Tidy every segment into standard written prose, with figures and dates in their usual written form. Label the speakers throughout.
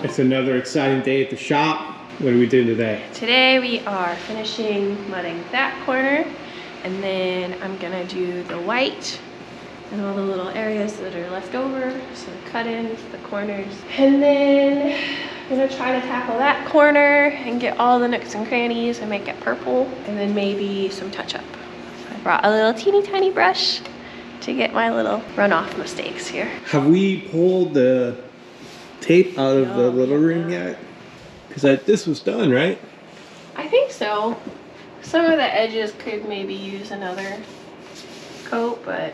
Speaker 1: It's another exciting day at the shop. What are we doing today?
Speaker 2: Today we are finishing mudding that corner, and then I'm gonna do the white and all the little areas that are left over, so the cut-ins, the corners. And then I'm gonna try to tackle that corner and get all the nooks and crannies and make it purple, and then maybe some touch-up. So I brought a little teeny tiny brush to get my little runoff mistakes here.
Speaker 1: Have we pulled the tape out of the little room yet? Because this was done, right?
Speaker 2: I think so. Some of the edges could maybe use another coat, but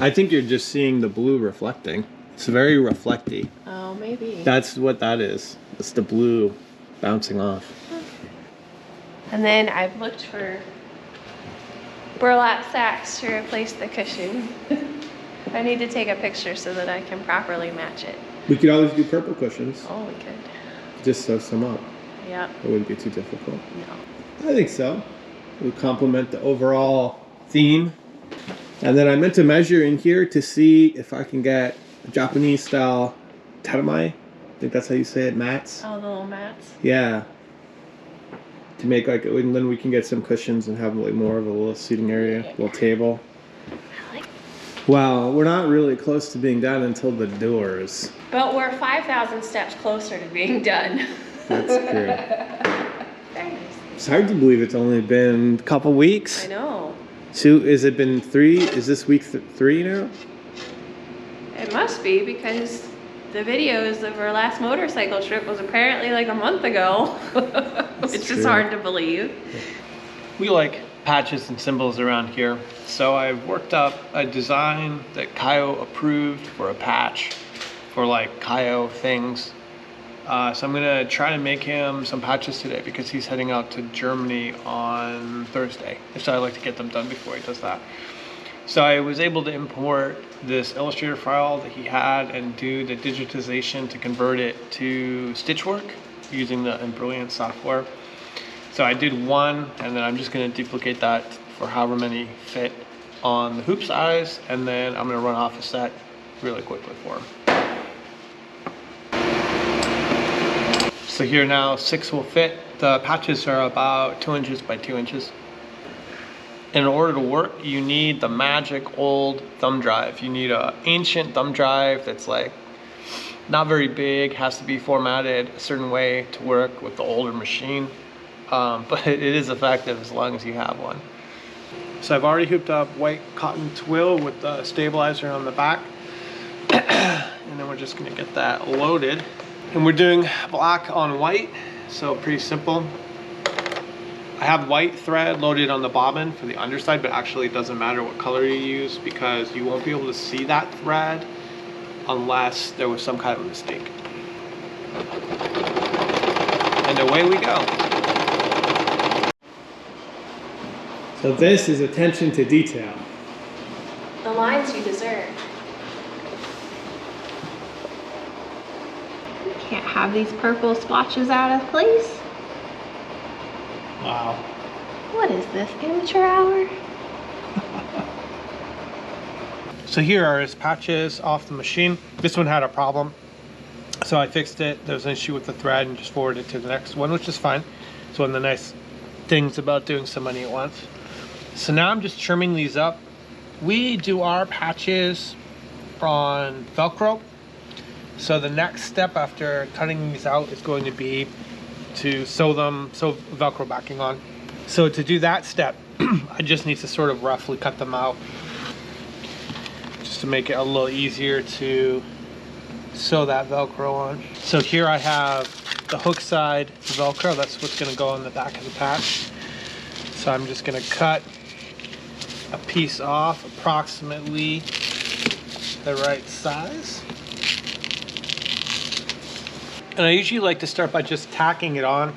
Speaker 1: I think you're just seeing the blue reflecting. It's very reflecty.
Speaker 2: oh, maybe.
Speaker 1: That's what that is. It's the blue bouncing off.
Speaker 2: And then I've looked for burlap sacks to replace the cushion. I need to take a picture so that I can properly match it.
Speaker 1: We could always do purple cushions.
Speaker 2: Oh, we could.
Speaker 1: Just sew some up.
Speaker 2: Yeah.
Speaker 1: It wouldn't be too difficult.
Speaker 2: No.
Speaker 1: I think so. It would complement the overall theme. And then I meant to measure in here to see if I can get a Japanese style taramai. I think that's how you say it, mats.
Speaker 2: Oh, the little mats.
Speaker 1: Yeah. To make like, and then we can get some cushions and have like more of a little seating area, little table. Well, we're not really close to being done until the doors.
Speaker 2: But we're 5,000 steps closer to being done.
Speaker 1: That's true.
Speaker 2: Very nice.
Speaker 1: It's hard to believe it's only been a couple weeks.
Speaker 2: I know.
Speaker 1: So, has it been 3? Is this week 3 now?
Speaker 2: It must be, because the videos of our last motorcycle trip was apparently like a month ago. It's just hard to believe.
Speaker 1: We like patches and symbols around here, so I've worked up a design that Caio approved for a patch for like Caio things. So I'm gonna try to make him some patches today because he's heading out to Germany on Thursday. So I like to get them done before he does that. So I was able to import this Illustrator file that he had and do the digitization to convert it to stitch work using the Brilliant software. So I did one, and then I'm just going to duplicate that for however many fit on the hoop size, and then I'm going to run off a set really quickly for him. So here now 6 will fit. The patches are about 2 inches by 2 inches. In order to work, you need the magic old thumb drive. You need an ancient thumb drive that's like not very big, has to be formatted a certain way to work with the older machine. But it is effective as long as you have one. So I've already hooped up white cotton twill with the stabilizer on the back. And then we're just gonna get that loaded. And we're doing black on white, so pretty simple. I have white thread loaded on the bobbin for the underside, but actually it doesn't matter what color you use because you won't be able to see that thread unless there was some kind of mistake. And away we go. So this is attention to detail.
Speaker 2: The lines you deserve. You can't have these purple splotches out of place.
Speaker 1: Wow.
Speaker 2: What is this, amateur hour?
Speaker 1: So here are his patches off the machine. This one had a problem, so I fixed it. There was an issue with the thread and just forwarded it to the next one, which is fine. It's one of the nice things about doing so many at once. So now I'm just trimming these up. We do our patches on Velcro. So the next step after cutting these out is going to be to sew them, sew Velcro backing on. So to do that step, I just need to sort of roughly cut them out just to make it a little easier to sew that Velcro on. So here I have the hook side Velcro. That's what's going to go on the back of the patch. So I'm just going to cut a piece off approximately the right size. And I usually like to start by just tacking it on.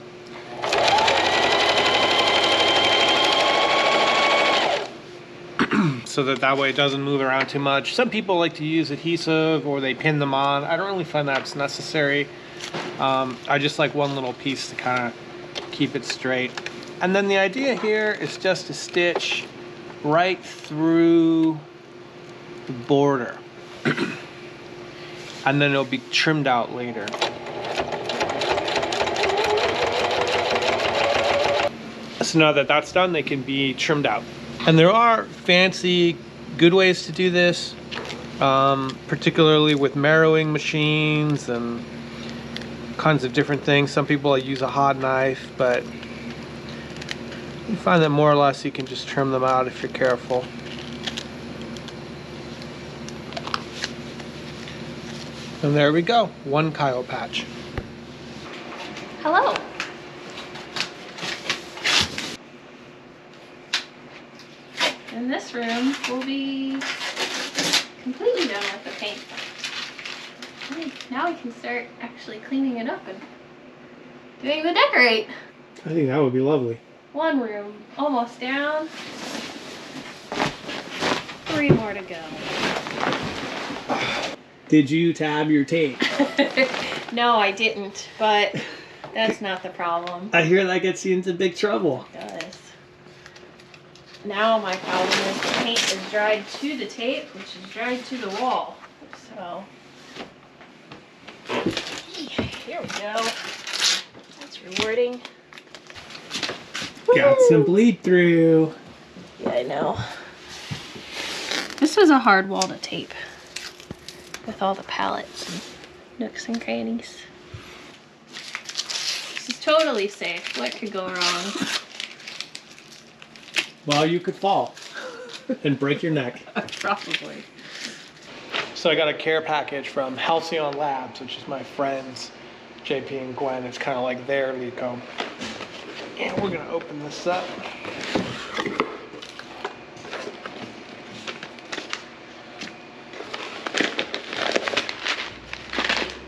Speaker 1: So that way it doesn't move around too much. Some people like to use adhesive or they pin them on. I don't really find that's necessary. I just like one little piece to kind of keep it straight. And then the idea here is just to stitch right through the border. And then it'll be trimmed out later. So now that that's done, they can be trimmed out. And there are fancy, good ways to do this, particularly with marrowing machines and kinds of different things. Some people use a hot knife, but you find that more or less you can just trim them out if you're careful. And there we go, one Caio patch.
Speaker 2: Hello. And this room will be completely done with the paint. Now we can start actually cleaning it up and doing the decorate.
Speaker 1: I think that would be lovely.
Speaker 2: One room almost down. 3 more to go.
Speaker 1: Did you tab your tape?
Speaker 2: No, I didn't, but that's not the problem.
Speaker 1: I hear that gets you into big trouble.
Speaker 2: It does. Now my problem is the paint is dried to the tape, which is dried to the wall. So, here we go. That's rewarding.
Speaker 1: Got some bleed through.
Speaker 2: Yeah, I know. This was a hard wall to tape with all the pallets and nooks and crannies. This is totally safe. What could go wrong?
Speaker 1: Well, you could fall and break your neck.
Speaker 2: Probably.
Speaker 1: So I got a care package from Halcyon Labs, which is my friends, JP and Gwen. It's kind of like their LEIGH&CO. And we're gonna open this up.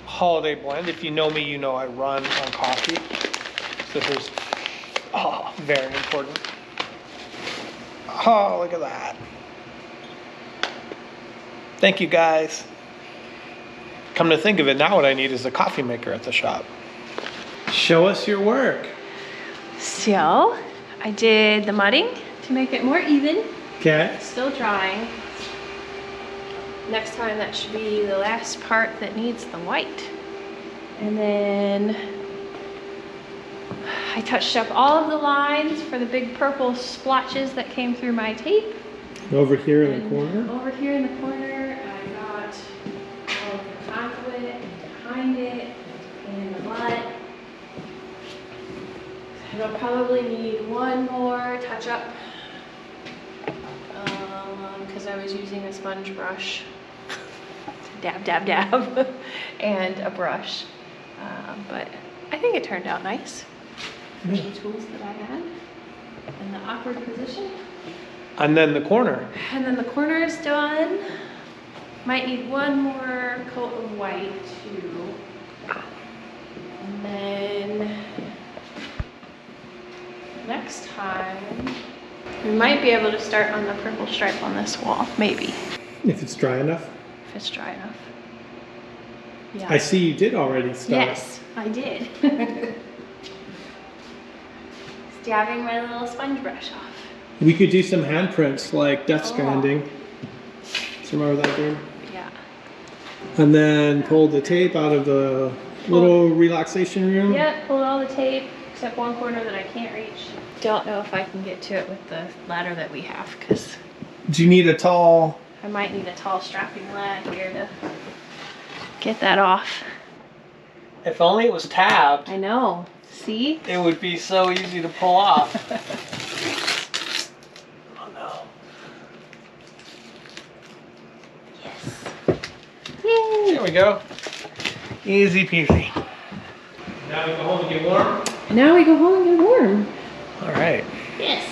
Speaker 1: Holiday blend. If you know me, you know I run on coffee. So this is very important. Oh, look at that. Thank you, guys. Come to think of it, now what I need is a coffee maker at the shop. Show us your work.
Speaker 2: So, I did the mudding to make it more even.
Speaker 1: Okay.
Speaker 2: Still drying. Next time that should be the last part that needs the white. And then I touched up all of the lines for the big purple splotches that came through my tape.
Speaker 1: Over here in the corner.
Speaker 2: Over here in the corner, I got all of the conduit and behind it and the butt. It'll probably need one more touch up because I was using a sponge brush. Dab, dab, dab, and a brush. But I think it turned out nice. The tools that I had in the awkward position.
Speaker 1: And then the corner.
Speaker 2: And then the corner is done. Might need one more coat of white too. And then next time, we might be able to start on the purple stripe on this wall, maybe.
Speaker 1: If it's dry enough.
Speaker 2: If it's dry enough. Yeah.
Speaker 1: I see you did already start.
Speaker 2: Yes, I did. Dabbing my little sponge brush off.
Speaker 1: We could do some handprints like Death Stranding. Do you remember that game?
Speaker 2: Yeah.
Speaker 1: And then pull the tape out of the little relaxation room.
Speaker 2: Yeah, pulled all the tape except one corner that I can't reach. Don't know if I can get to it with the ladder that we have because
Speaker 1: Do you need a tall?
Speaker 2: I might need a tall strapping ladder here to get that off.
Speaker 1: If only it was tabbed.
Speaker 2: I know. See?
Speaker 1: It would be so easy to pull off. Oh no.
Speaker 2: Yes. Yay!
Speaker 1: There we go. Easy peasy. Now we go home and get warm?
Speaker 2: And now we go home and get warm.
Speaker 1: All right.
Speaker 2: Yes.